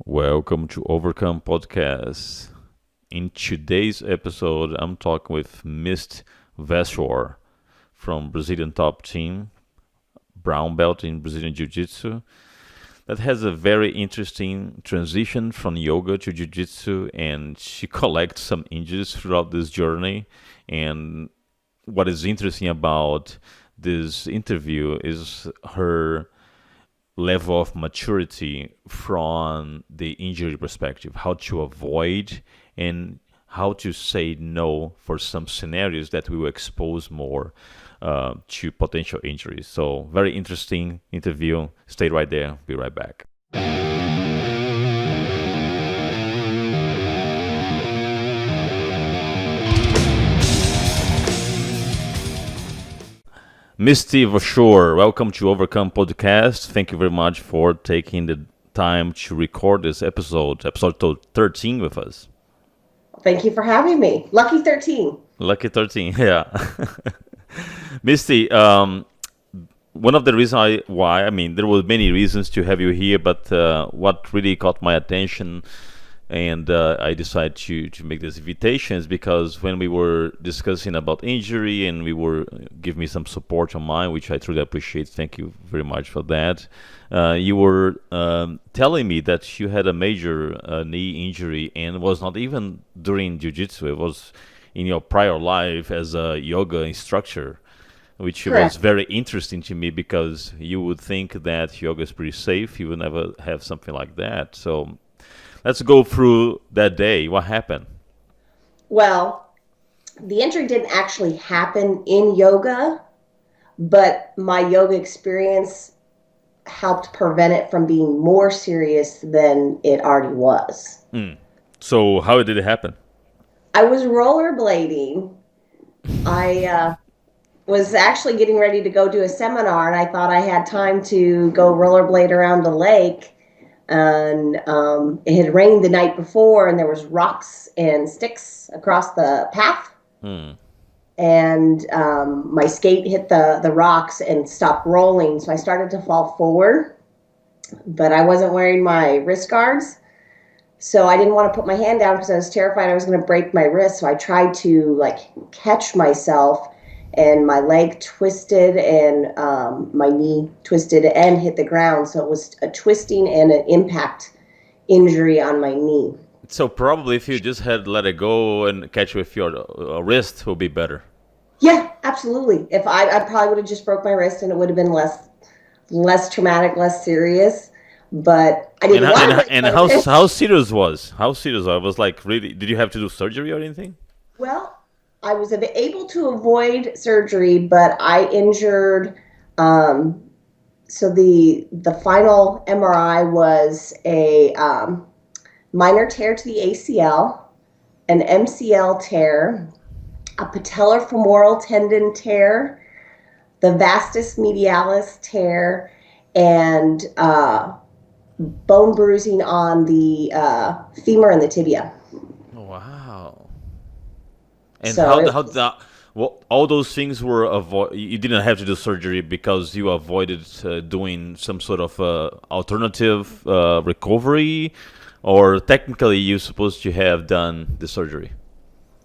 Welcome to Overcome Podcast. In today's episode, I'm talking with Misty Verschoor from Brazilian top team, brown belt in Brazilian Jiu Jitsu, that has a very interesting transition from yoga to Jiu Jitsu, and she collects some injuries throughout this journey. And what is interesting about this interview is her level of maturity from the injury perspective, how to avoid and how to say no for some scenarios that will expose more to potential injuries. So, very interesting interview. Stay right there. Be right back. Misty Verschoor, welcome to Overcome Podcast. Thank you very much for taking the time to record this episode 13 with us. Thank you for having me. Lucky 13. Lucky 13, yeah. Misty, one of the reasons there were many reasons to have you here, but what really caught my attention and I decided to make this invitation is because when we were discussing about injury and we were give me some support on mine, which I truly appreciate. Thank you very much for that. You were telling me that you had a major knee injury and it was not even during jiu-jitsu. It was in your prior life as a yoga instructor, which was Correct. very interesting to me because you would think that yoga is pretty safe. You would never have something like that. So let's go through that day. What happened? Well, the injury didn't actually happen in yoga, but my yoga experience helped prevent it from being more serious than it already was. So how did it happen? I was rollerblading. I was actually getting ready to go do a seminar, and I thought I had time to go rollerblade around the lake. And it had rained the night before, and there was rocks and sticks across the path. And my skate hit the rocks and stopped rolling, so I started to fall forward. But I wasn't wearing my wrist guards, so I didn't want to put my hand down because I was terrified I was going to break my wrist. So I tried to catch myself, and my leg twisted and my knee twisted and hit the ground. So it was a twisting and an impact injury on my knee. So probably if you just had let it go and catch with your wrist would be better. Yeah, absolutely. If I probably would have just broke my wrist and it would have been less traumatic, less serious. But I didn't want to break And my how wrist. how serious was? How serious was? It was like really? Did you have to do surgery or anything? Well, I was able to avoid surgery, but I injured. So the final MRI was a minor tear to the ACL, an MCL tear, a patellar femoral tendon tear, the vastus medialis tear, and bone bruising on the femur and the tibia. Wow. And So how that? Well, all those things were you didn't have to do surgery because you avoided doing some sort of alternative recovery, or technically you're supposed to have done the surgery.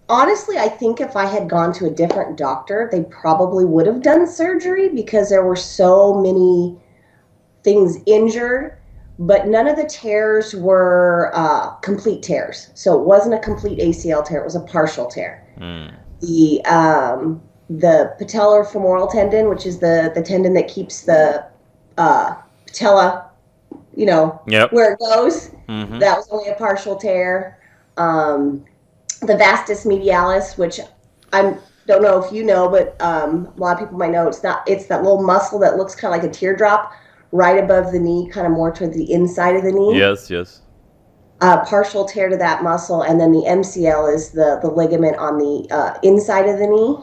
honestly, I think if I had gone to a different doctor, they probably would have done surgery because there were so many things injured, but none of the tears were complete tears. So it wasn't a complete ACL tear; it was a partial tear. The patellar femoral tendon, which is the tendon that keeps the patella, Yep. where it goes, Mm-hmm. that was only a partial tear. The vastus medialis, which I don't know if you know, but a lot of people might know, it's that little muscle that looks kind of like a teardrop right above the knee, kind of more toward the inside of the knee. Yes. Yes. Partial tear to that muscle, and then the MCL is the ligament on the inside of the knee.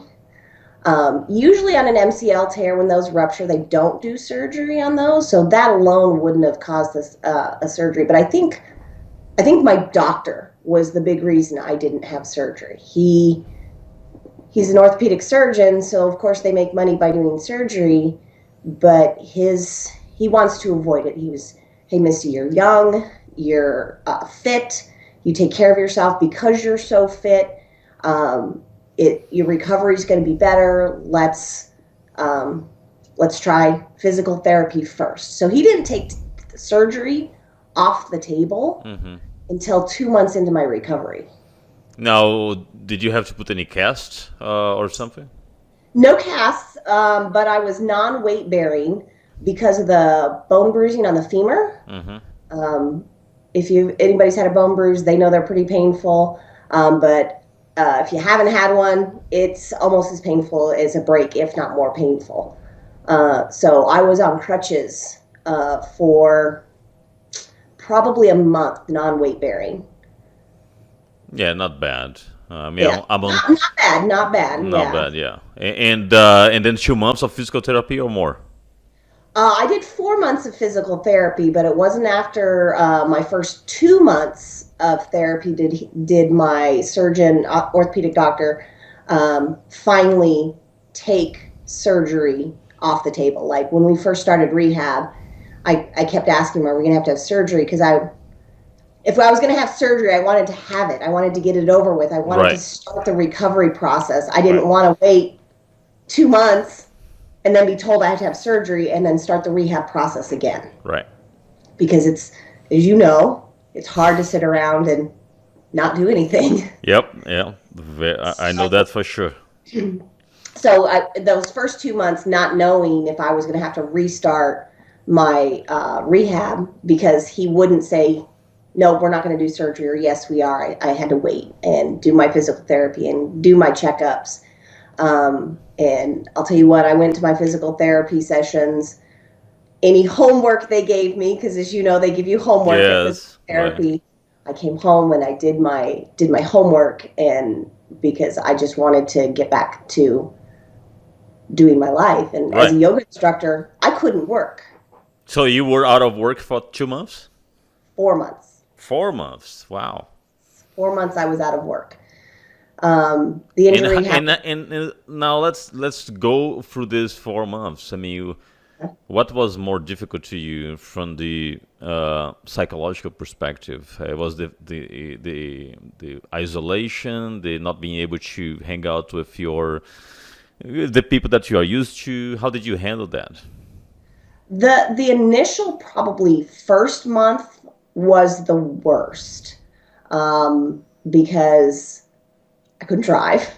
Usually on an MCL tear, when those rupture, they don't do surgery on those, so that alone wouldn't have caused this a surgery. But I think my doctor was the big reason I didn't have surgery. He's an orthopedic surgeon, so of course they make money by doing surgery, but he wants to avoid it. He was, hey, Misty, you're young. you're fit, you take care of yourself because you're so fit. Your recovery is going to be better. Let's try physical therapy first. So he didn't take surgery off the table until 2 months into my recovery. Now, did you have to put any casts or something? No casts, but I was non-weight bearing because of the bone bruising on the femur. If anybody's had a bone bruise, they know they're pretty painful. But if you haven't had one, it's almost as painful as a break, if not more painful. So I was on crutches for probably a month, non-weight bearing. Yeah, not bad. Yeah. I'm on. Not bad. Not bad, yeah. And then 2 months of physical therapy or more? I did 4 months of physical therapy, but it wasn't after my first 2 months of therapy did my surgeon, orthopedic doctor, finally take surgery off the table. Like when we first started rehab, I kept asking him, are we going to have surgery? Because if I was going to have surgery, I wanted to have it. I wanted to get it over with. I wanted to start the recovery process. I didn't want to wait 2 months and then be told I had to have surgery and then start the rehab process again. Right. Because it's, as you know, it's hard to sit around and not do anything. Yep. Yeah. I know that for sure. So those first 2 months, not knowing if I was going to have to restart my rehab, because he wouldn't say, no, we're not going to do surgery, or yes, we are. I had to wait and do my physical therapy and do my checkups. And I'll tell you what, I went to my physical therapy sessions. Any homework they gave me, because as you know, they give you homework at physical therapy. Right. I came home and I did my homework, and because I just wanted to get back to doing my life. And as a yoga instructor, I couldn't work. So you were out of work for 2 months? 4 months. 4 months. Wow. 4 months I was out of work. The injury happened. And now let's go through these 4 months. I mean, what was more difficult to you from the psychological perspective? It was the isolation, the not being able to hang out with the people that you are used to. How did you handle that? The initial probably first month was the worst, because I couldn't drive.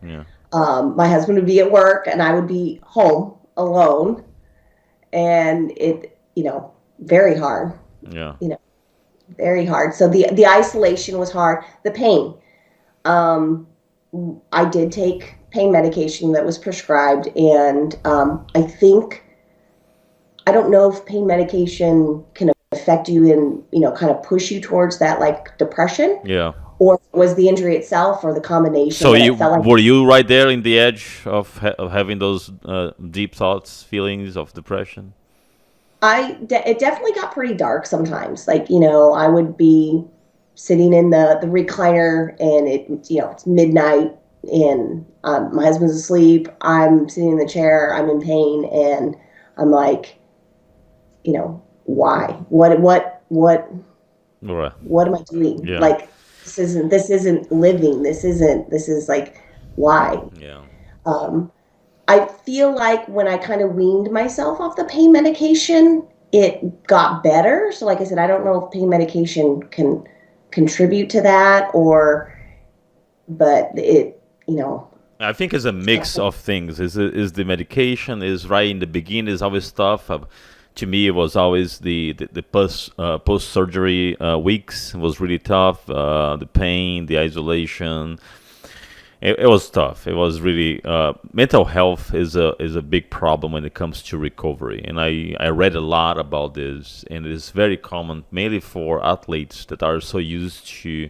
Yeah. My husband would be at work and I would be home alone, and it, very hard. Yeah. Very hard. So the isolation was hard. The pain. I did take pain medication that was prescribed, and I don't know if pain medication can affect you and, kind of push you towards that, like, depression. Yeah. Or was the injury itself, or the combination? So were you right there in the edge of having those deep thoughts, feelings of depression? It definitely got pretty dark sometimes. Like, I would be sitting in the recliner, and it's midnight, and my husband's asleep. I'm sitting in the chair. I'm in pain, and I'm like, why? What am I doing? Yeah. Like, this isn't living. This is like, why? Yeah. I feel like when I kind of weaned myself off the pain medication, it got better. So like I said, I don't know if pain medication can contribute to that, but it, I think it's a mix of things. Is the medication is right in the beginning is always tough. To me, it was always the post surgery weeks was really tough. The pain, the isolation, it was tough. It was really mental health is a big problem when it comes to recovery. And I read a lot about this, and it is very common, mainly for athletes that are so used to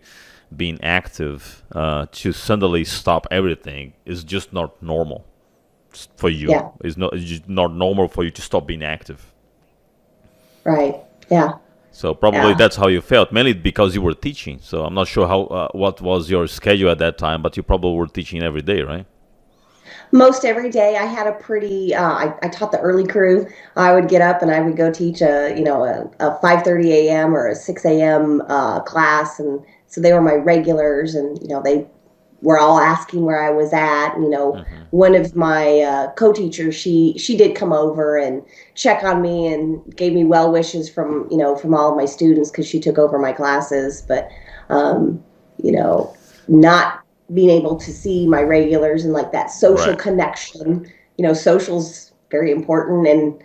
being active, to suddenly stop everything is just not normal for you. Yeah. It's just not normal for you to stop being active. Right. Yeah. So probably that's how you felt, mainly because you were teaching. So I'm not sure what was your schedule at that time, but you probably were teaching every day, right? Most every day I had a pretty, I taught the early crew. I would get up and I would go teach a 5:30 a.m. or a 6 a.m. Class. And so they were my regulars and, they were all asking where I was at. Hmm. One of my co-teachers, she did come over and check on me and gave me well wishes from all of my students because she took over my classes. But, um, you know, not being able to see my regulars and like that social Right. connection, social's very important. And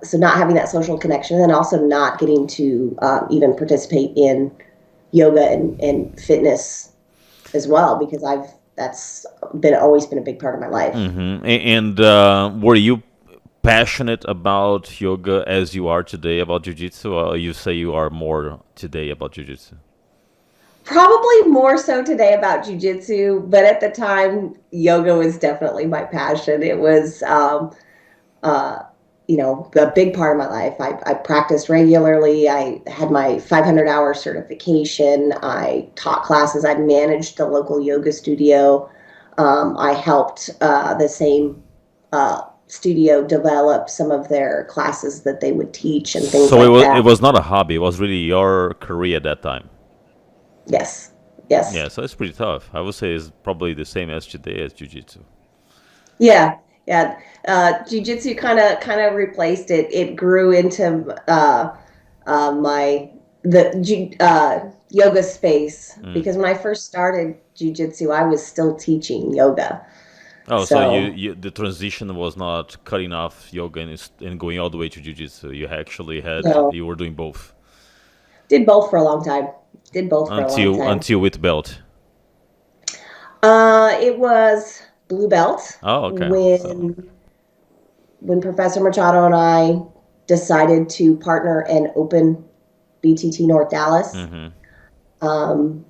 so not having that social connection and also not getting to even participate in yoga and fitness as well because I've that's been always been a big part of my life. And were you passionate about yoga as you are today about jiu-jitsu, or you say you are more today about jiu-jitsu? Probably more so today about jujitsu, but at the time, yoga was definitely my passion. It was, uh, a big part of my life. I practiced regularly. I had my 500-hour certification. I taught classes. I managed the local yoga studio. I helped the same studio develop some of their classes that they would teach and things So like it that. was not a hobby, it was really your career at that time. Yes, yes. Yeah, so it's pretty tough. I would say it's probably the same as today as jiu-jitsu. Yeah, yeah. Jiu-jitsu kind of replaced it. It grew into my yoga space Mm. because when I first started jiu-jitsu, I was still teaching yoga. Oh, so So, the transition was not cutting off yoga and going all the way to jiu-jitsu. no, You were doing both did both for a long time. Did both for a long time. until with belt. It was blue belt Oh, okay. So. when Professor Machado and I decided to partner and open BTT North Dallas. Hmm. Um,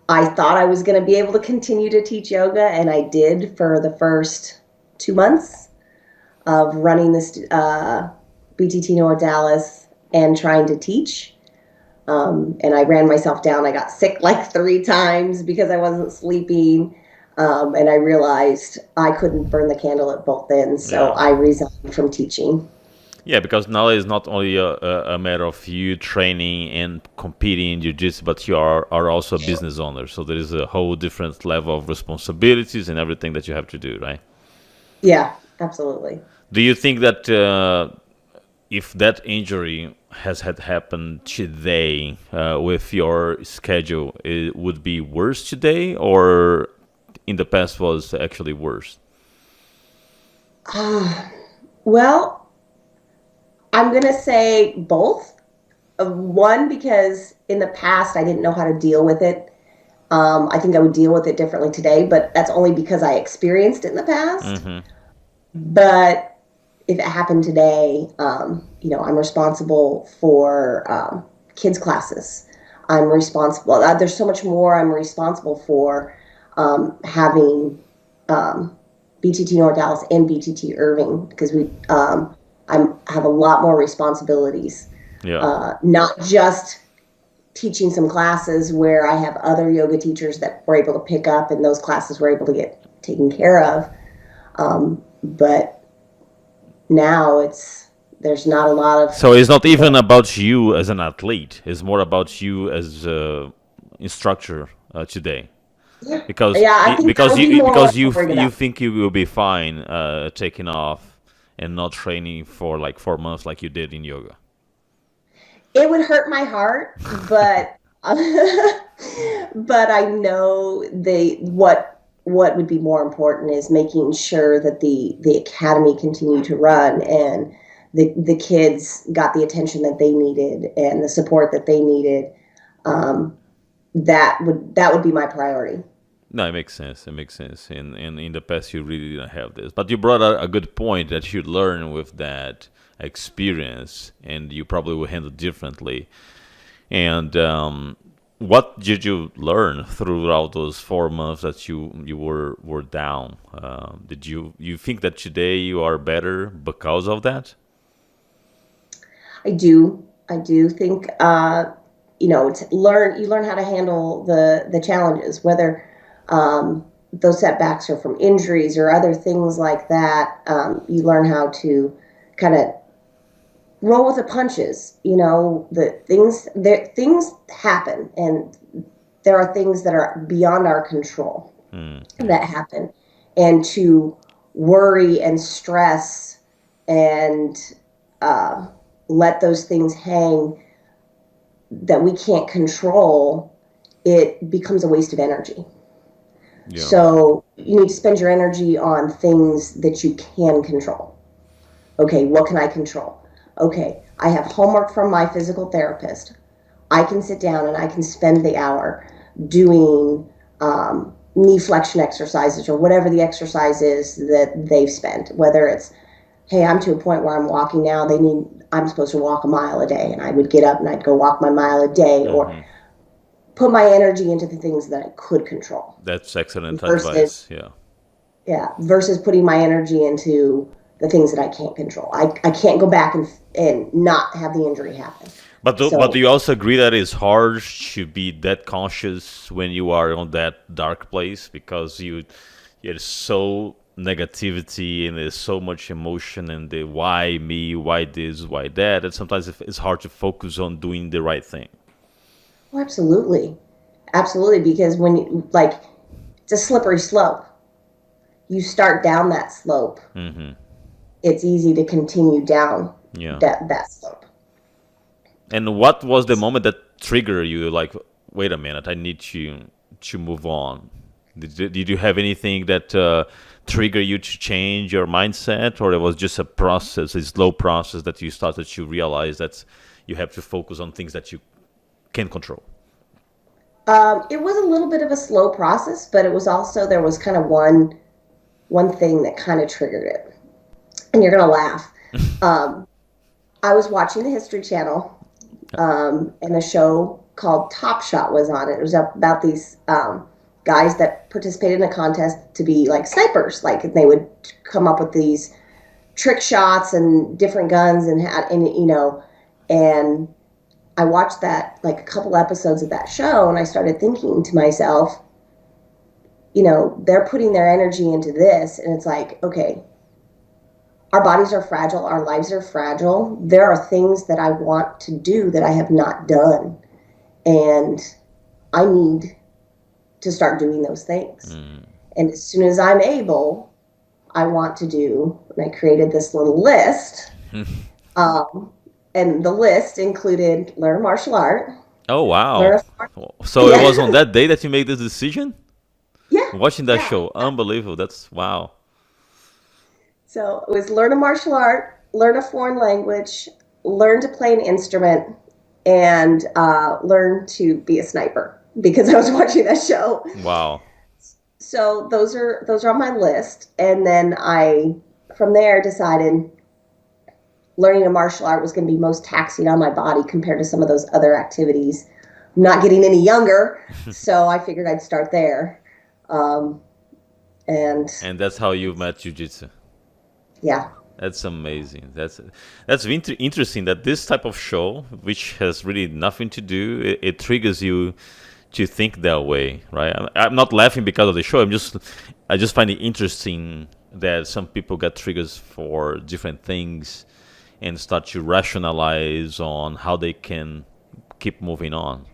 I thought I was going to be able to continue to teach yoga, and I did for the first 2 months of running this BTT North Dallas and trying to teach. And I ran myself down. I got sick like 3 times because I wasn't sleeping. And I realized I couldn't burn the candle at both ends. So Yeah. I resigned from teaching. Yeah, because now it's not only a matter of you training and competing in jiu-jitsu, but are also a business owner. So there is a whole different level of responsibilities and everything that you have to do, right? Yeah, absolutely. Do you think that if that injury has had happened today with your schedule, it would be worse today, or in the past was actually worse? Well, I'm going to say both. One, because in the past I didn't know how to deal with it. I think I would deal with it differently today, but that's only because I experienced it in the past. Hmm. But if it happened today, I'm responsible for kids' classes. I'm responsible. There's so much more I'm responsible for having BTT North Dallas and BTT Irving because I have a lot more responsibilities. Yeah. Not just teaching some classes where I have other yoga teachers that were able to pick up and those classes were able to get taken care of. But now there's not a lot of So it's not even about you as an athlete. It's more about you as a instructor today, because yeah, I think that would be more what because I'm worried you about. think you will be fine taking off and not training for like 4 months like you did in yoga. It would hurt my heart, but but I know what would be more important is making sure that the academy continued to run and the kids got the attention that they needed and the support that they needed. Um, that would be my priority. No, it makes sense. It makes sense. And in the past, you really didn't have this. But you brought a good point that you learn with that experience, and you probably will handle differently. And what did you learn throughout those 4 months that you were down? Did you think that today you are better because of that? I do think to learn you learn how to handle the challenges, whether. those setbacks are from injuries or other things like that, you learn how to kind of roll with the punches. Things happen, and there are things that are beyond our control that happen, and to worry and stress and let those things hang that we can't control, it becomes a waste of energy. Yeah. So you need to spend your energy on things that you can control. Okay, what can I control? Okay, I have homework from my physical therapist. I can sit down and I can spend the hour doing knee flexion exercises or whatever the exercise is that they've spent. Whether it's, hey, I'm to a point where I'm walking now, I'm supposed to walk a mile a day, and I would get up and I'd go walk my mile a day, or put my energy into the things that I could control. That's excellent versus, advice. Yeah. Yeah, versus putting my energy into the things that I can't control. I can't go back and not have the injury happen. But do you also agree that it's hard to be that conscious when you are on that dark place, because there's so negativity and there's so much emotion and the why me, why this, why that, and sometimes it's hard to focus on doing the right thing. Oh, absolutely. Absolutely, because when it's a slippery slope. You start down that slope. It's easy to continue down that slope. And what was the moment that triggered you? Like, wait a minute, I need to move on. Did you have anything that triggered you to change your mindset, or it was just a process, a slow process that you started to realize that you have to focus on things that you can control? It was a little bit of a slow process, but it was also, there was kind of one thing that kind of triggered it. And you're going to laugh. I was watching the History Channel, and a show called Top Shot was on it. It was about these guys that participated in a contest to be like snipers. Like, they would come up with these trick shots and different guns and I watched that, like a couple episodes of that show, and I started thinking to myself, they're putting their energy into this, and it's like, okay, our bodies are fragile, our lives are fragile. There are things that I want to do that I have not done, and I need to start doing those things. And as soon as I'm able, I want to do, and I created this little list, and the list included learn a martial art. Oh, wow. So it was on that day that you made this decision? Yeah. Watching that show. Unbelievable. That's wow. So it was learn a martial art, learn a foreign language, learn to play an instrument, and learn to be a sniper, because I was watching that show. Wow. So those are on my list. And then I, from there, decided learning a martial art was going to be most taxing on my body compared to some of those other activities. I'm not getting any younger, so I figured I'd start there. And that's how you met jiu-jitsu. Yeah. That's amazing. That's interesting that this type of show, which has really nothing to do, it triggers you to think that way, right? I'm not laughing because of the show. I just find it interesting that some people get triggers for different things and start to rationalize on how they can keep moving on.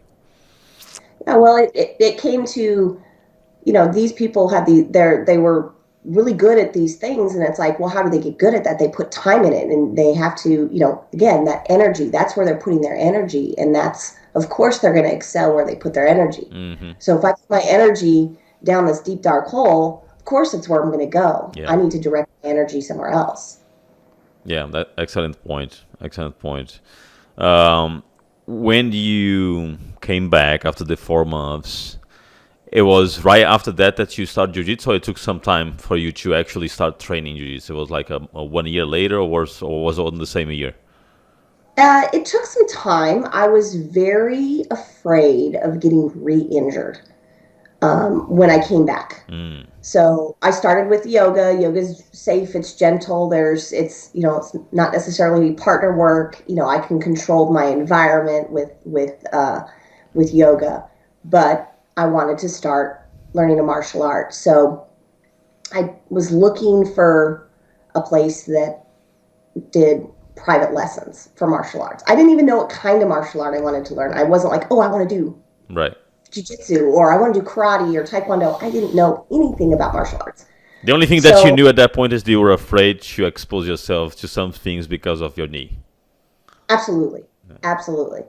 Yeah, well, it came to, these people had they were really good at these things, and it's like, well, how do they get good at that? They put time in it, and they have to, again, that energy, that's where they're putting their energy, and that's, of course, they're going to excel where they put their energy. So if I put my energy down this deep, dark hole, of course, it's where I'm going to go. I need to direct my energy somewhere else. Yeah, that excellent point. Excellent point. When you came back after the 4 months, it was right after that you started jiu-jitsu, or it took some time for you to actually start training jiu-jitsu? It was like a 1 year later, or was it in the same year? It took some time. I was very afraid of getting re-injured when I came back. So I started with yoga. Yoga's safe. It's gentle. It's not necessarily partner work. I can control my environment with yoga, but I wanted to start learning a martial art. So I was looking for a place that did private lessons for martial arts. I didn't even know what kind of martial art I wanted to learn. I wasn't like, oh, I want to do Right. jiu-jitsu or I want to do karate or taekwondo. I didn't know anything about martial arts. The only thing that you So knew at that point is that you were afraid to expose yourself to some things because of your knee. absolutely, absolutely.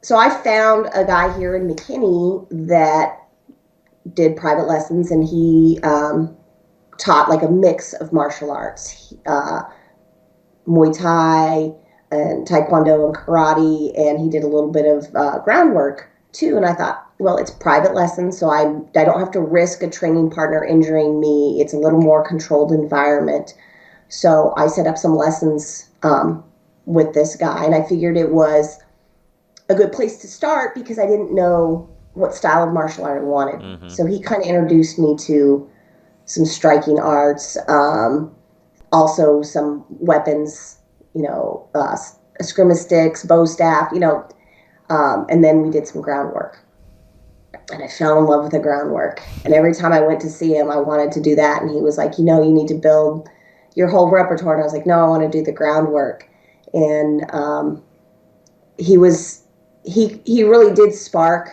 So I found a guy here in McKinney that did private lessons, and he taught like a mix of martial arts, Muay Thai and Taekwondo and karate, and he did a little bit of groundwork too. And I thought, well, it's private lessons, so I don't have to risk a training partner injuring me. It's a little more controlled environment. So I set up some lessons with this guy, and I figured it was a good place to start because I didn't know what style of martial art I wanted. Mm-hmm. So he kind of introduced me to some striking arts, also some weapons, eskrima sticks, bow staff, and then we did some groundwork. And I fell in love with the groundwork. And every time I went to see him, I wanted to do that. And he was like, you need to build your whole repertoire. And I was like, no, I want to do the groundwork. And he really did spark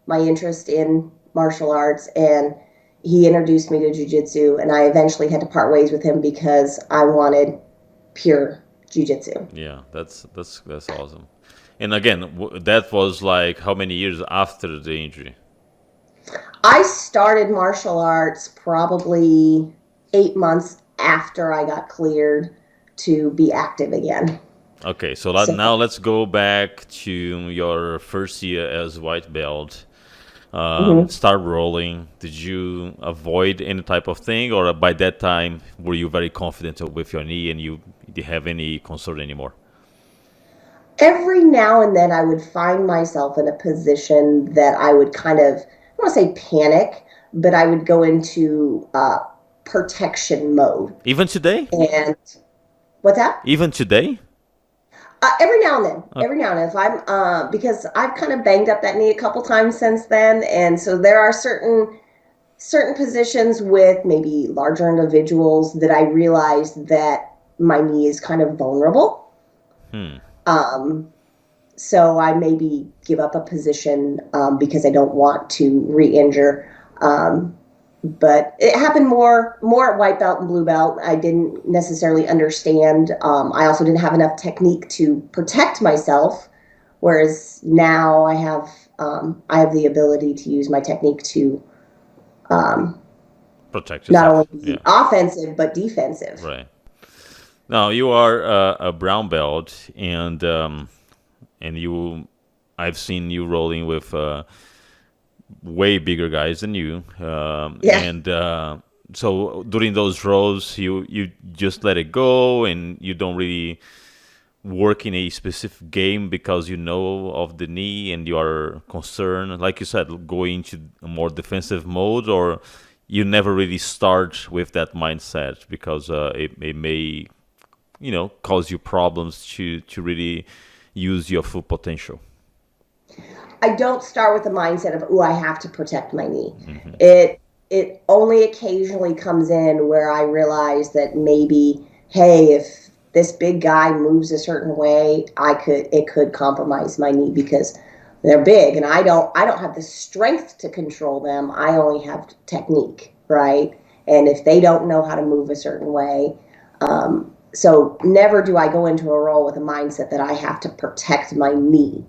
my interest in martial arts, and he introduced me to jiu-jitsu, and I eventually had to part ways with him because I wanted pure jiu-jitsu. Yeah, that's awesome. And again, that was like how many years after the injury? I started martial arts probably 8 months after I got cleared to be active again. Okay, so now let's go back to your first year as white belt. Start rolling. Did you avoid any type of thing, or by that time were you very confident with your knee and you didn't have any concern anymore? Every now and then I would find myself in a position that I would kind of, I don't want to say panic, but I would go into protection mode. Even today? And what's that? Even today? Every now and then, if I'm, because I've kind of banged up that knee a couple times since then. And so there are certain positions with maybe larger individuals that I realize that my knee is kind of vulnerable. So I maybe give up a position because I don't want to re-injure. But it happened more at white belt and blue belt. I didn't necessarily understand. I also didn't have enough technique to protect myself, whereas now I have the ability to use my technique to protect yourself. Not only be offensive but defensive. Right. Now you are a brown belt, and I've seen you rolling with way bigger guys than you. And so during those rolls, you just let it go, and you don't really work in a specific game because you know of the knee and you are concerned, like you said, going into a more defensive mode, or you never really start with that mindset because it may cause you problems to really use your full potential. I don't start with the mindset of, I have to protect my knee. Mm-hmm. It only occasionally comes in where I realize that maybe, hey, if this big guy moves a certain way, it could compromise my knee because they're big and I don't have the strength to control them. I only have technique, right? And if they don't know how to move a certain way, so never do I go into a roll with a mindset that I have to protect my knee.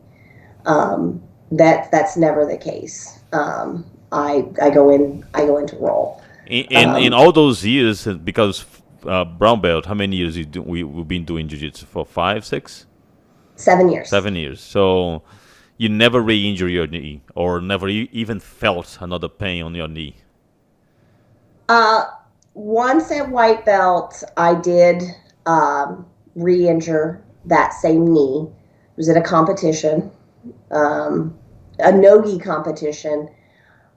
That's never the case. I go into roll. In all those years, because brown belt, how many years we've been doing jiu-jitsu for? 5, 6? 7 years. 7 years. So you never re-injure your knee, or never even felt another pain on your knee? Once at white belt, I did re-injure that same knee. It was at a competition. A no-gi competition.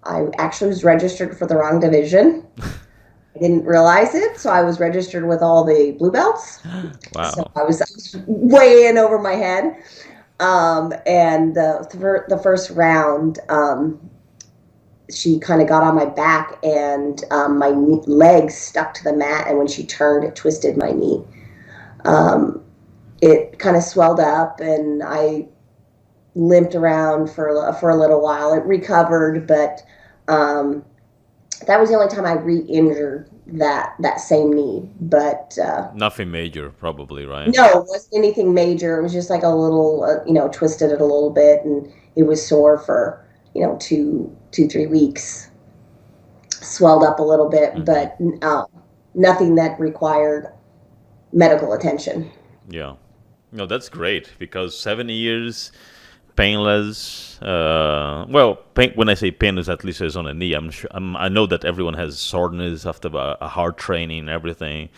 I actually was registered for the wrong division. I didn't realize it, so I was registered with all the blue belts. Wow. So I was way in over my head. And the first round, she kind of got on my back, and my legs stuck to the mat, and when she turned, it twisted my knee. It kind of swelled up, and I limped around for a little while. It recovered, but that was the only time I re-injured that same knee. But Nothing major, probably, right? no, it wasn't anything major. It was just like a little, twisted it a little bit, and it was sore for 2-3 weeks. Swelled up a little bit, but nothing that required medical attention. Yeah. No, that's great because 7 years painless. When I say painless, at least it's on a knee. I know that everyone has soreness after a hard training and everything,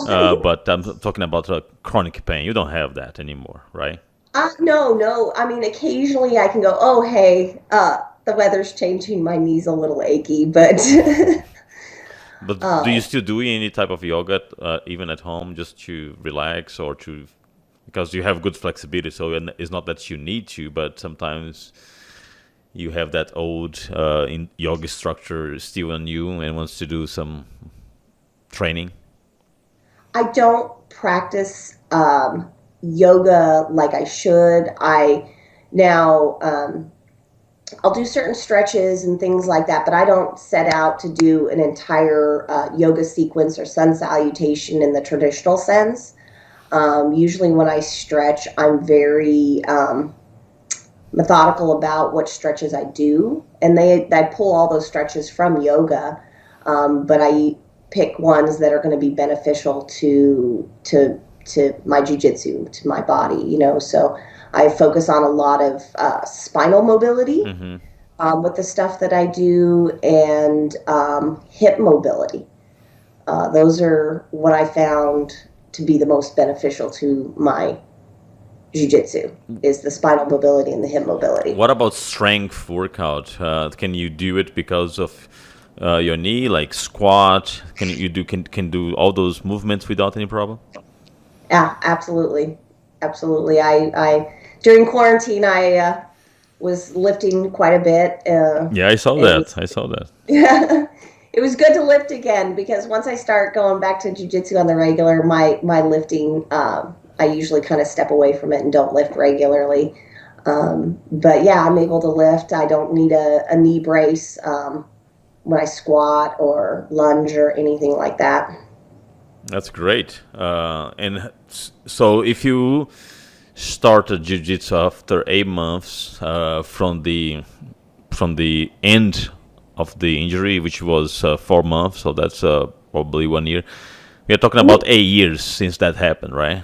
but I'm talking about chronic pain. You don't have that anymore, right? No. I mean, occasionally I can go, oh, hey, the weather's changing. My knee's a little achy, but. But do you still do any type of yoga, even at home, just to relax or to, because you have good flexibility, so it's not that you need to, but sometimes you have that old yoga structure still on you and wants to do some training? I don't practice yoga like I should. I'll do certain stretches and things like that, but I don't set out to do an entire yoga sequence or sun salutation in the traditional sense. Usually when I stretch, I'm very methodical about what stretches I do, and I pull all those stretches from yoga, but I pick ones that are going to be beneficial to my jiu-jitsu, to my body, so I focus on a lot of spinal mobility with the stuff that I do, and hip mobility. Those are what I found to be the most beneficial to my jiu-jitsu, is the spinal mobility and the hip mobility. What about strength workout? Can you do it because of your knee, like squat? Can do all those movements without any problem? Yeah, absolutely. I during quarantine, I was lifting quite a bit. Yeah, I saw that. Yeah, it was good to lift again, because once I start going back to jiu-jitsu on the regular, my lifting, I usually kind of step away from it and don't lift regularly. But yeah, I'm able to lift. I don't need a knee brace when I squat or lunge or anything like that. That's great. And so if you started jiu-jitsu after 8 months from the end of the injury, which was 4 months, so that's probably 1 year. We're talking about 8 years since that happened, right?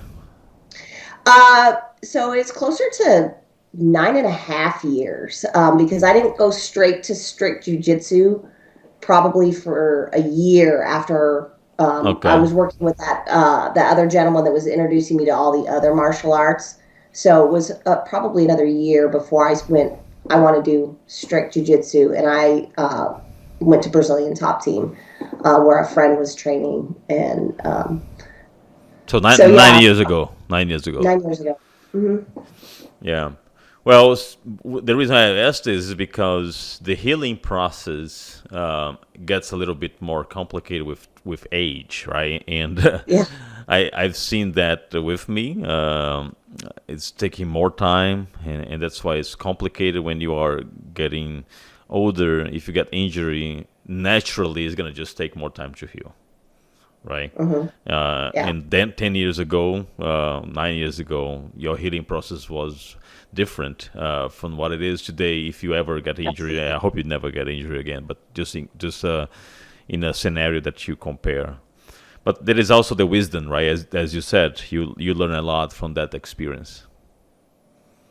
So it's closer to 9.5 years, because I didn't go straight to strict jiu-jitsu probably for a year after I was working with that other gentleman that was introducing me to all the other martial arts. So it was probably another year before I want to do strict jiu-jitsu, and I went to Brazilian Top Team, where a friend was training, and so 9 years ago. 9 years ago. 9 years ago. Mm-hmm. Yeah. Well, the reason I asked this is because the healing process gets a little bit more complicated with age, right? And Yeah. I've seen that with me. It's taking more time, and that's why it's complicated when you are getting older. If you get injury, naturally, it's going to just take more time to heal, right? Yeah. And then 10 years ago, 9 years ago, your healing process was different from what it is today. If you ever get injury, I hope you never get injury again, but just in a scenario that you compare. But there is also the wisdom, right? As you said, you learn a lot from that experience.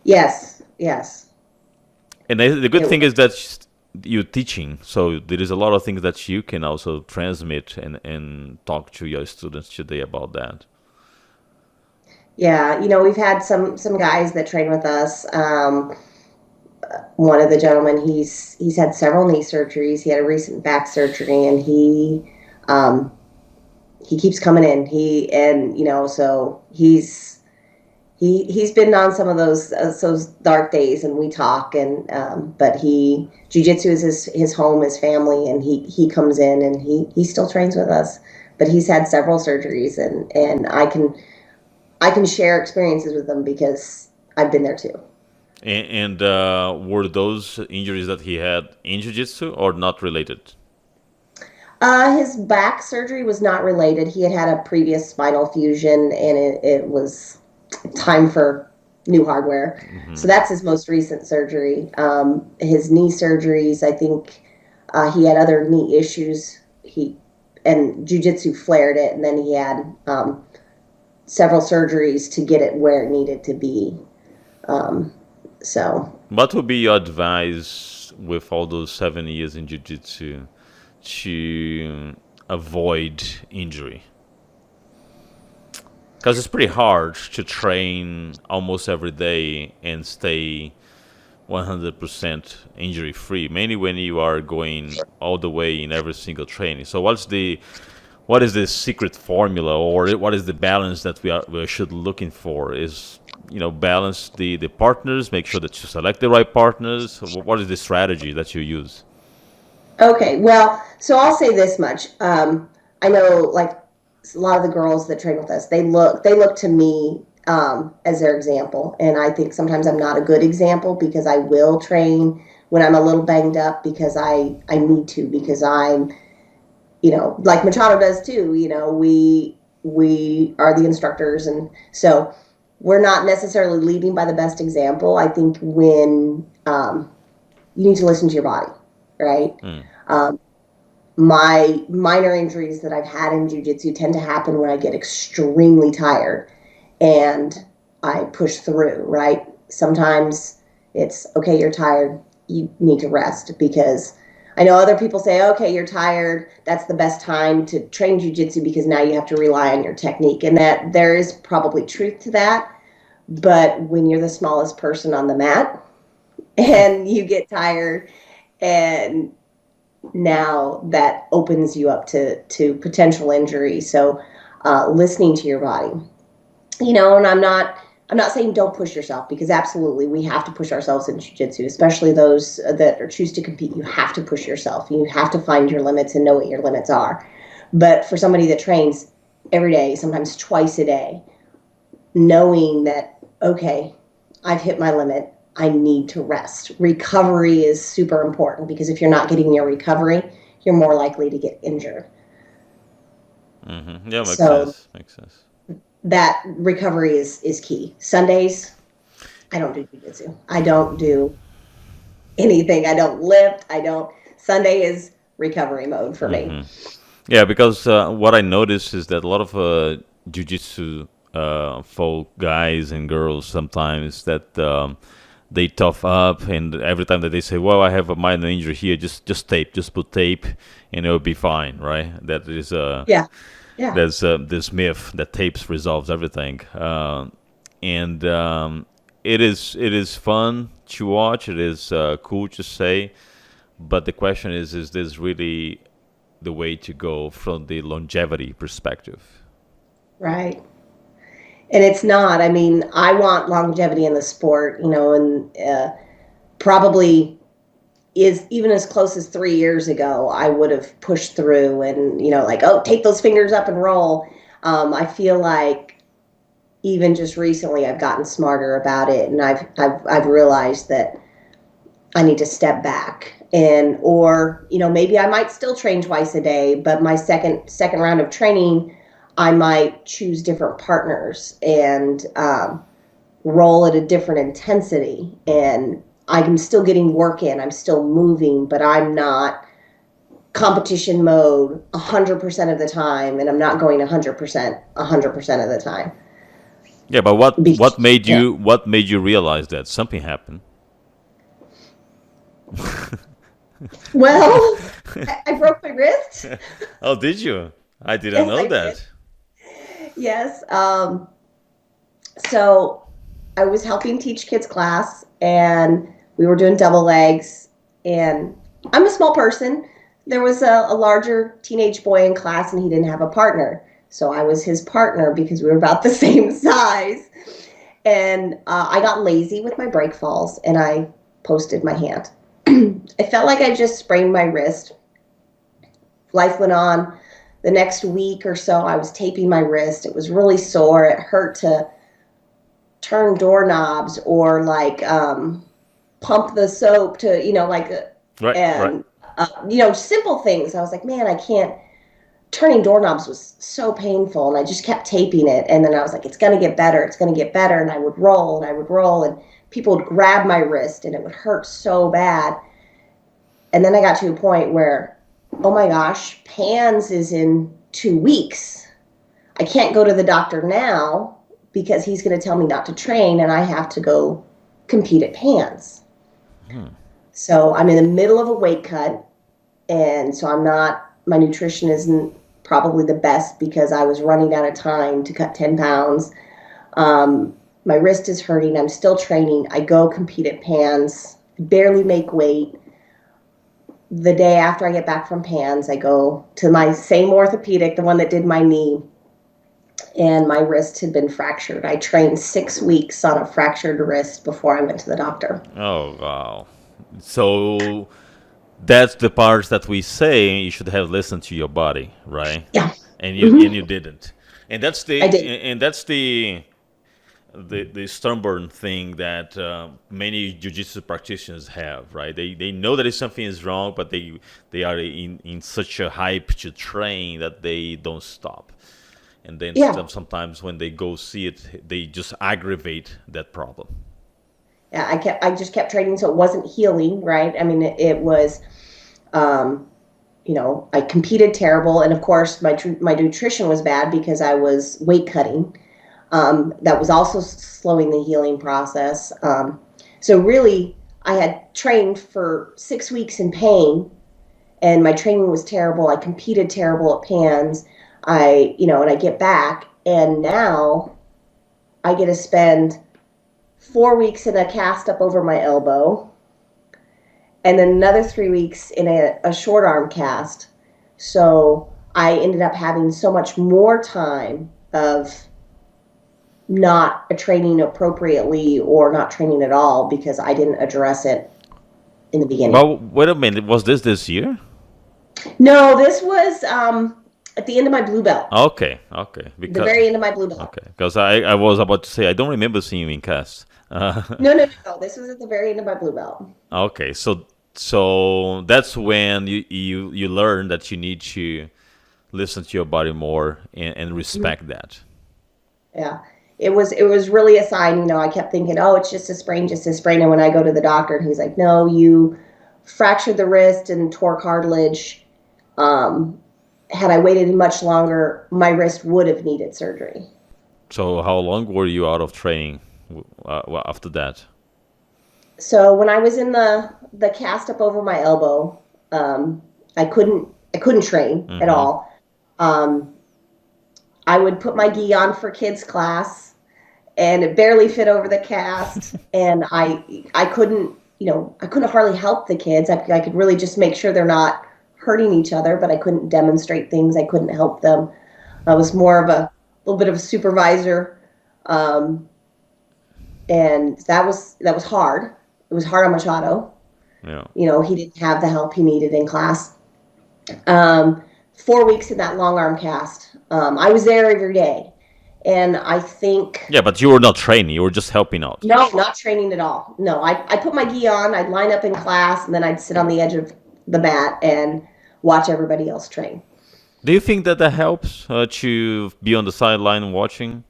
Yes. And the good thing is that you're teaching, so there is a lot of things that you can also transmit and talk to your students today about that. Yeah, we've had some guys that train with us. One of the gentlemen, he's had several knee surgeries. He had a recent back surgery, and he keeps coming in. So he's he's been on some of those dark days, and we talk. And but jiu-jitsu is his home, his family, and he comes in and he still trains with us. But he's had several surgeries, and I can share experiences with him because I've been there too. And were those injuries that he had in jiu-jitsu or not related? His back surgery was not related. He had a previous spinal fusion, and it was time for new hardware. So that's his most recent surgery. His knee surgeries, I think he had other knee issues. And jiu-jitsu flared it, and then he had several surgeries to get it where it needed to be. So, What would be your advice with all those 7 years in jiu-jitsu to avoid injury? Because it's pretty hard to train almost every day and stay 100% injury free, mainly when you are going all the way in every single training. So what is the secret formula, or what is the balance that we should looking for? Is balance the partners, make sure that you select the right partners. What is the strategy that you use? okay, well, so I'll say this much. I know, like a lot of the girls that train with us, they look to me as their example, and I think sometimes I'm not a good example because I will train when I'm a little banged up because I need to, because I'm, like Machado does too. We are the instructors, and so we're not necessarily leading by the best example. I think when you need to listen to your body, right? My minor injuries that I've had in jiu-jitsu tend to happen when I get extremely tired and I push through, right? Sometimes it's, okay, you're tired, you need to rest, because I know other people say, okay, you're tired, that's the best time to train jiu-jitsu because now you have to rely on your technique. And that there is probably truth to that. But when you're the smallest person on the mat and you get tired, and now that opens you up to potential injury. So listening to your body, and I'm not saying don't push yourself, because absolutely we have to push ourselves in jiu-jitsu, especially those that choose to compete. You have to push yourself. You have to find your limits and know what your limits are. But for somebody that trains every day, sometimes twice a day, knowing that, okay, I've hit my limit, I need to rest. Recovery is super important, because if you're not getting your recovery, you're more likely to get injured. Yeah, makes So sense. Makes sense. that recovery is key. Sundays, I don't do jiu-jitsu. I don't do anything. I don't lift. Sunday is recovery mode for me. Yeah, because what I notice is that a lot of jiu-jitsu folk guys and girls sometimes that they tough up, and every time that they say, "Well, I have a minor injury here, just tape, just put tape, and it'll be fine," right? That is Yeah. Yeah. there's this myth that tapes resolves everything, and it is fun to watch. It is cool to say, but the question is this really the way to go from the longevity perspective? Right. And it's not. I mean, I want longevity in the sport, and probably is even as close as 3 years ago, I would have pushed through and, like, oh, take those fingers up and roll. I feel like even just recently I've gotten smarter about it, and I've realized that I need to step back, or maybe I might still train twice a day, but my second round of training, I might choose different partners and roll at a different intensity, and I'm still getting work in, I'm still moving, but I'm not competition mode 100% of the time, and I'm not going 100% of the time. Yeah, but what made Yeah. you realize that something happened? Well, I broke my wrist. Oh, did you? I didn't Yes, know I did. that. Yes. So I was helping teach kids class, and we were doing double legs, and I'm a small person. There was a larger teenage boy in class, and he didn't have a partner. So I was his partner because we were about the same size. And I got lazy with my break falls, and I posted my hand. I felt like I just sprained my wrist. Life went on. The next week or so, I was taping my wrist. It was really sore. It hurt to turn doorknobs or like pump the soap to, Right, right. and, simple things. I was like, man, I can't. Turning doorknobs was so painful, and I just kept taping it. And then I was like, it's going to get better. It's going to get better. And I would roll and I would roll, and people would grab my wrist, and it would hurt so bad. And then I got to a point where, oh my gosh, PANS is in 2 weeks. I can't go to the doctor now because he's going to tell me not to train, and I have to go compete at PANS. So I'm in the middle of a weight cut, and so my nutrition isn't probably the best because I was running out of time to cut 10 pounds. My wrist is hurting. I'm still training. I go compete at PANS, barely make weight. The day after I get back from PANS, I go to my same orthopedic, the one that did my knee, and my wrist had been fractured. I trained 6 weeks on a fractured wrist before I went to the doctor. Oh, wow. So that's the parts that we say you should have listened to your body, right? Yeah, And you didn't. And that's I did. the stubborn thing that many jiu-jitsu practitioners have, right? They know that if something is wrong, but they are in such a hype to train that they don't stop. And then Yeah. sometimes when they go see it, they just aggravate that problem. Yeah, I just kept training, so it wasn't healing, right? I mean, it was, I competed terrible, and of course, my nutrition was bad because I was weight cutting. That was also slowing the healing process. So really, I had trained for 6 weeks in pain, and my training was terrible. I competed terrible at PANS. And I get back, and now I get to spend 4 weeks in a cast up over my elbow, and then another 3 weeks in a short arm cast. So I ended up having so much more time of not training appropriately or not training at all because I didn't address it in the beginning. Well, wait a minute. Was this year? No, this was at the end of my blue belt. Okay. The very end of my blue belt. Okay, because I was about to say I don't remember seeing you in cast. No. This was at the very end of my blue belt. Okay, so that's when you learn that you need to listen to your body more and respect that. Yeah. It was really a sign, I kept thinking, oh, it's just a sprain, just a sprain. And when I go to the doctor, and he's like, no, you fractured the wrist and tore cartilage. Had I waited much longer, my wrist would have needed surgery. So how long were you out of training after that? So when I was in the cast up over my elbow, I couldn't train at all. I would put my gi on for kids class, and it barely fit over the cast, and I couldn't hardly help the kids. I could really just make sure they're not hurting each other, but I couldn't demonstrate things. I couldn't help them. I was more of a little bit of a supervisor, and that was hard. It was hard on Machado. Yeah. He didn't have the help he needed in class. 4 weeks in that long arm cast. I was there every day, and I think. Yeah, but you were not training. You were just helping out. No, not training at all. No, I put my gi on. I'd line up in class, and then I'd sit on the edge of the mat and watch everybody else train. Do you think that helps to be on the sideline watching?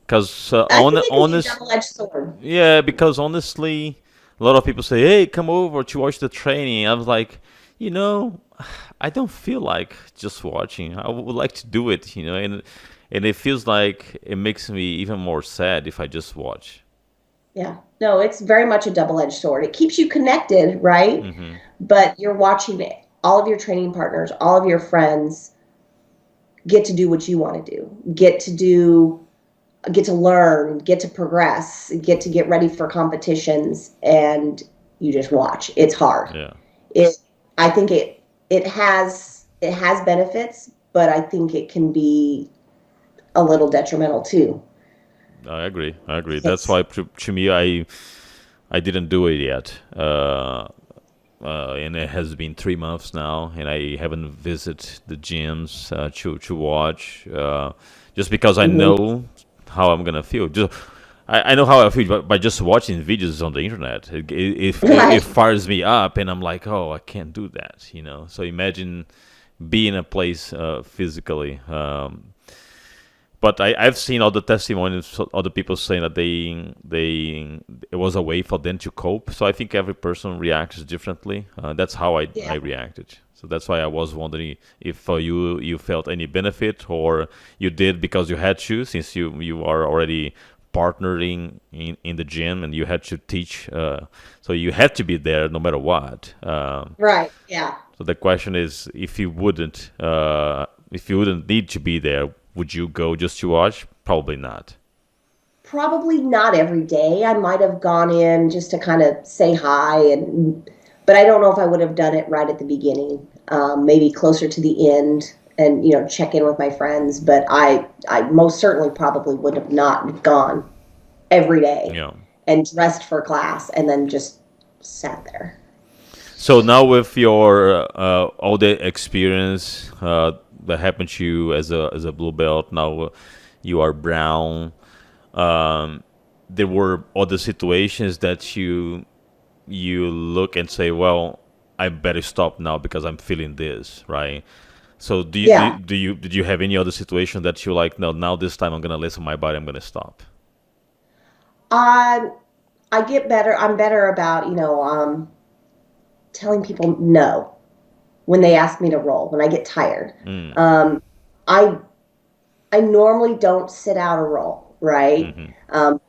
Because I think it can be a double-edged sword. yeah, because honestly, a lot of people say, "Hey, come over to watch the training." I was like, I don't feel like just watching. I would like to do it, and it feels like it makes me even more sad if I just watch. Yeah. No, it's very much a double-edged sword. It keeps you connected, right? But you're watching all of your training partners, all of your friends get to do what you want to do, get to learn, get to progress, get to get ready for competitions, and you just watch. It's hard. Yeah. I think it has benefits, but I think it can be a little detrimental too. I agree. I agree. That's It's why to me, I didn't do it yet. And it has been 3 months now, and I haven't visited the gyms to watch, just because I mhm. know how I'm gonna feel. Just I know how I feel by just watching videos on the internet. It Right. fires me up, and I'm like, oh, I can't do that, you know. So imagine being in a place physically. But I've seen other testimonies, other people saying that they it was a way for them to cope. So I think every person reacts differently. That's how I Yeah. reacted. So that's why I was wondering if you felt any benefit, or you did because you had to, since you are already partnering in the gym and you had to teach. So you had to be there no matter what. Right. Yeah. So the question is, if you wouldn't need to be there, would you go just to watch? Probably not. Probably not every day. I might have gone in just to kind of say hi, and but I don't know if I would have done it right at the beginning. Maybe closer to the end, and check in with my friends. But I most certainly probably would have not gone every day Yeah. and dressed for class and then just sat there. So now with your all the experience that happened to you as a blue belt, now you are brown. Um, there were other situations that you look and say, well, I better stop now because I'm feeling this, right? So Yeah. did you have any other situation that you like? No, now this time I'm gonna listen to my body. I'm gonna stop. I I get better. I'm better about telling people no when they ask me to roll, when I get tired. Mm, Um, I I normally don't sit out a roll, right? hmm.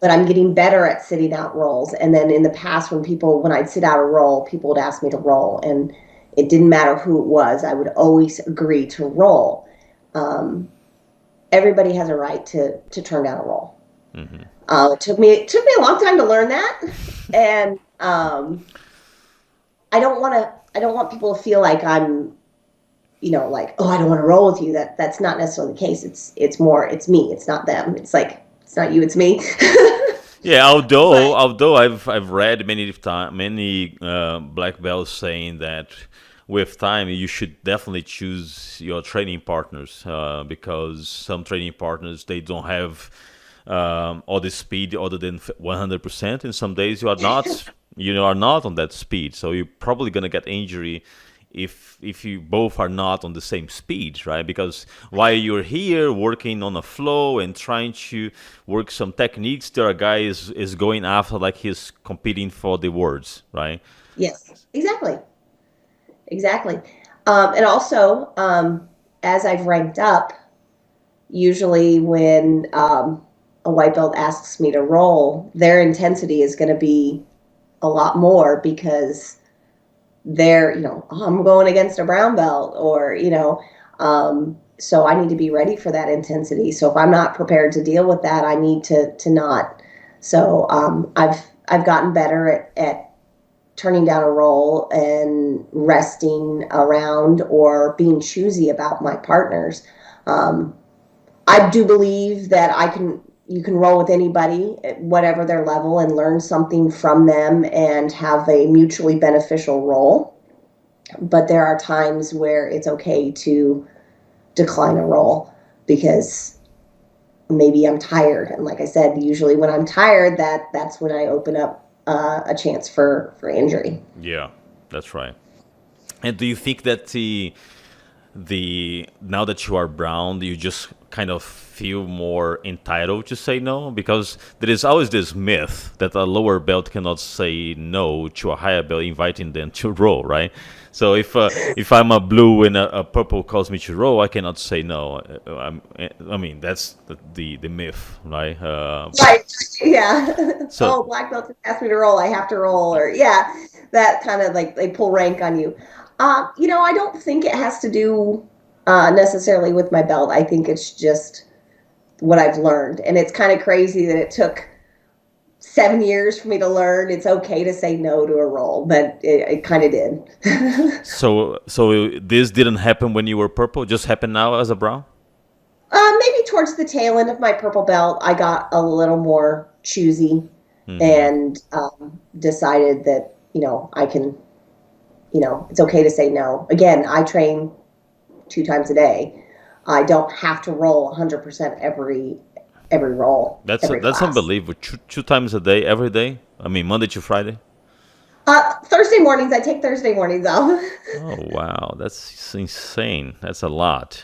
But I'm getting better at sitting out rolls. And then in the past, when I'd sit out a roll, people would ask me to roll, and it didn't matter who it was. I would always agree to roll. Um, Everybody has a right to turn down a roll. Hmm. It took me a long time to learn that, and I don't want people to feel like I'm like, oh, I don't want to roll with you. That's not necessarily the case. It's me. It's not them. It's like, it's not you, it's me. Yeah, But although I've read many black belts saying that with time you should definitely choose your training partners, because some training partners, they don't have all the speed other than 100%, and some days you are not on that speed, so you're probably gonna get injury if you both are not on the same speed, right? Because while you're here working on a flow and trying to work some techniques, there are guys is going after like he's competing for the words, right? yes, exactly. Exactly. And also, as I've ranked up, usually when a white belt asks me to roll, their intensity is going to be a lot more because they're, oh, I'm going against a brown belt, or, so I need to be ready for that intensity. So if I'm not prepared to deal with that, I need to not. So I've gotten better at turning down a roll and resting around or being choosy about my partners. Um, I do believe that you can roll with anybody at whatever their level and learn something from them and have a mutually beneficial role. But there are times where it's okay to decline a role because maybe I'm tired. And like I said, usually when I'm tired, that's when I open up a chance for injury. Yeah, that's right. And do you think that the now that you are brown, you just kind of feel more entitled to say no? Because there is always this myth that a lower belt cannot say no to a higher belt inviting them to roll, right? So if I'm a blue and a purple calls me to roll, I cannot say no. I mean, that's the myth, right? Right. Yeah. So Oh, black belt just asked me to roll. I have to roll. Or yeah, that kind of like they pull rank on you. I don't think it has to do necessarily with my belt. I think it's just what I've learned, and it's kind of crazy that it took 7 years for me to learn it's okay to say no to a roll, but it kind of did. so this didn't happen when you were purple, just happened now as a brown? Maybe towards the tail end of my purple belt, I got a little more choosy Hmm. and decided that, I can, it's okay to say no. Again, I train 2 times a day. I don't have to roll 100% every roll, every That's class. unbelievable. Two times a day, every day. I mean, Monday to Friday. Thursday mornings, I take Thursday mornings off. Oh wow, that's insane. That's a lot.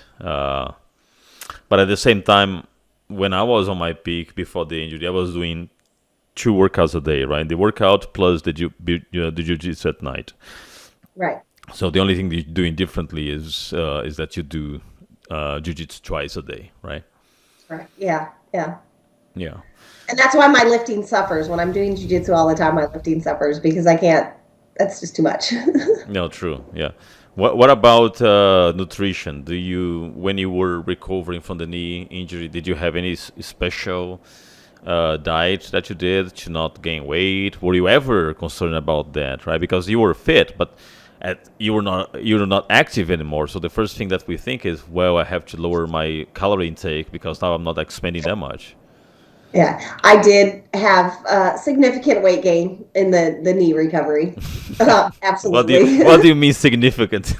But at the same time, when I was on my peak before the injury, I was doing 2 workouts a day, right? The workout plus the jiu-jitsu at night. Right. So the only thing that you're doing differently is that you do jiu-jitsu twice a day, right? Right. Yeah. Yeah. Yeah. And that's why my lifting suffers. When I'm doing jujitsu all the time, my lifting suffers because I can't, that's just too much. No, true. Yeah. What about nutrition? When you were recovering from the knee injury, did you have any special diet that you did to not gain weight? Were you ever concerned about that, right? Because you were fit, but you were not active anymore. So the first thing that we think is, well, I have to lower my calorie intake because now I'm not expending that much. Yeah, I did have significant weight gain in the knee recovery. Absolutely. What do you mean significant?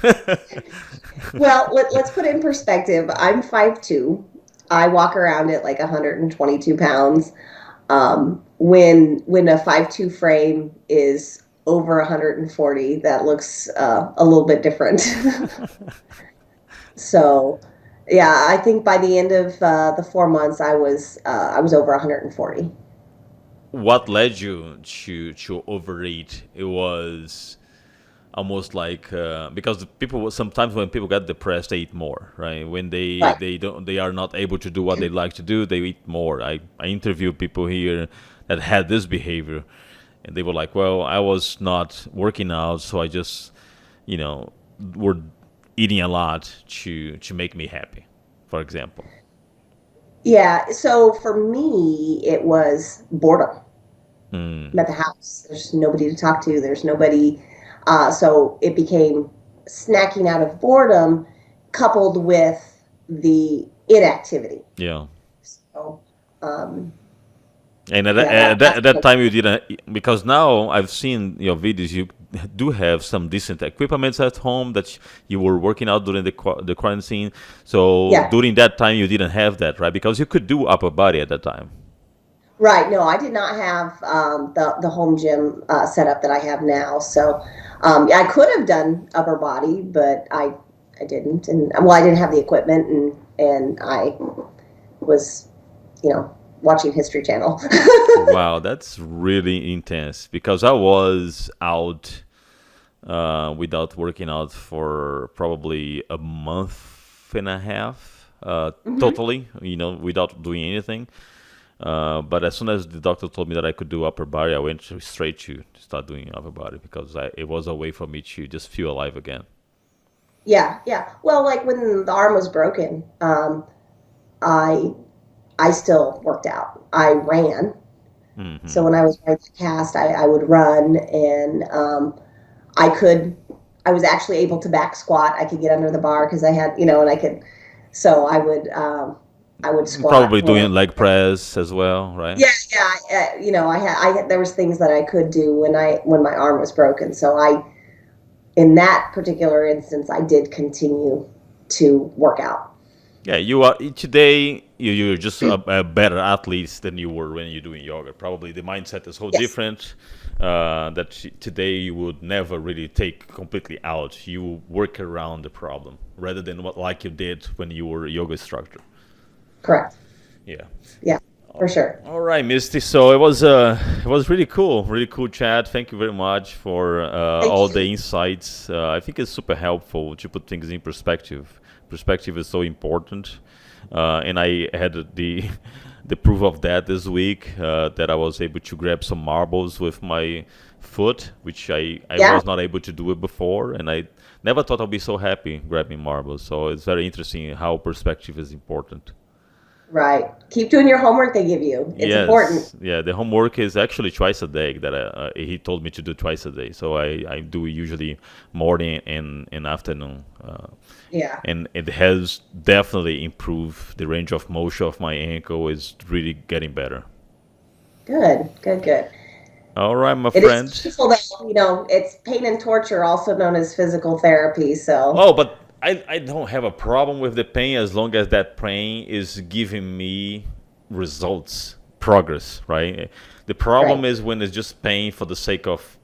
Well, let's put it in perspective. I'm 5'2". I walk around at like 122 pounds. When a 5'2" frame is over 140, that looks a little bit different. So, yeah, I think by the end of the 4 months, I was over 140. What led you to overeat? It was almost like because the people sometimes when people get depressed they eat more, right? When Right. they are not able to do what they like to do, they eat more. I interview people here that had this behavior, and they were like, well, I was not working out, so I just you know were eating a lot to make me happy, for example. Yeah. So for me, it was boredom. I'm Mm, at the house. There's nobody to talk to. There's nobody. So it became snacking out of boredom coupled with the inactivity. yeah. So, um, And yeah, at that time you didn't, because now I've seen your videos. You do have some decent equipment at home that you were working out during the quarantine. So yeah, during that time you didn't have that, right? Because you could do upper body at that time. right. No, I did not have the home gym setup that I have now. So yeah, I could have done upper body, but I didn't. And well, I didn't have the equipment, and I was, watching History Channel. Wow, that's really intense. Because I was out without working out for probably a month and a half, Hmm. totally, without doing anything. But as soon as the doctor told me that I could do upper body, I went straight to start doing upper body because it was a way for me to just feel alive again. Yeah, yeah. Well, like when the arm was broken, I I still worked out. I ran. So Hmm. when I was wearing the cast, I would run, and I could. I was actually able to back squat. I could get under the bar because I had, and I could. So I would squat Probably for. doing leg press as well, right? Yeah, yeah. There was things that I could do when my arm was broken. So in that particular instance, I did continue to work out. Yeah, you are today. You're just a better athlete than you were when you're doing yoga. Probably the mindset is so Yes. different that today you would never really take completely out. You work around the problem rather than what like you did when you were a yoga instructor. Correct. Yeah. Yeah, for sure. All right, Misty. So it was really cool chat. Thank you very much for Thank all you. the insights. I think it's super helpful to put things in perspective. Perspective is so important, and I had the the proof of that this week that I was able to grab some marbles with my foot, which I Yeah. was not able to do it before, and I never thought I'd be so happy grabbing marbles. So it's very interesting how perspective is important. Right. Keep doing your homework they give you. It's important. Yes, yeah. The homework is actually twice a day that he told me to do twice a day. So I do usually morning and afternoon, Yeah. and it has definitely improved the range of motion of my ankle. Is really getting better. Good. Good. Good. All right, my It is friend. painful though, it's pain and torture, also known as physical therapy. So, Oh, but I don't have a problem with the pain as long as that pain is giving me results, progress, right? The problem right. is when it's just pain for the sake of,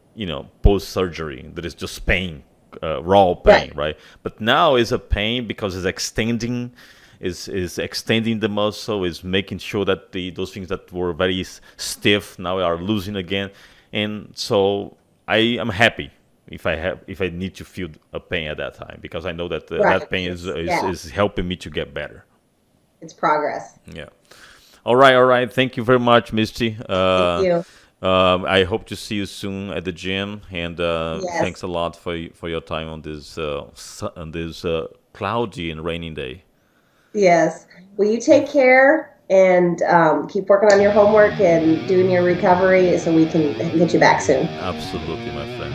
post surgery, that is just pain, raw pain, Right. right? But now is a pain because it's extending. Is extending the muscle, is making sure that those things that were very stiff now are losing again, and so I am happy if I need to feel a pain at that time because I know that Right. that pain is, It's, is yeah, is helping me to get better. it's progress. Yeah. All right. Thank you very much, Misty. Thank you. I hope to see you soon at the gym, and thanks Yes. a lot for your time on this cloudy and raining day. Yes. Well, you take care and keep working on your homework and doing your recovery so we can get you back soon. Absolutely, my friend.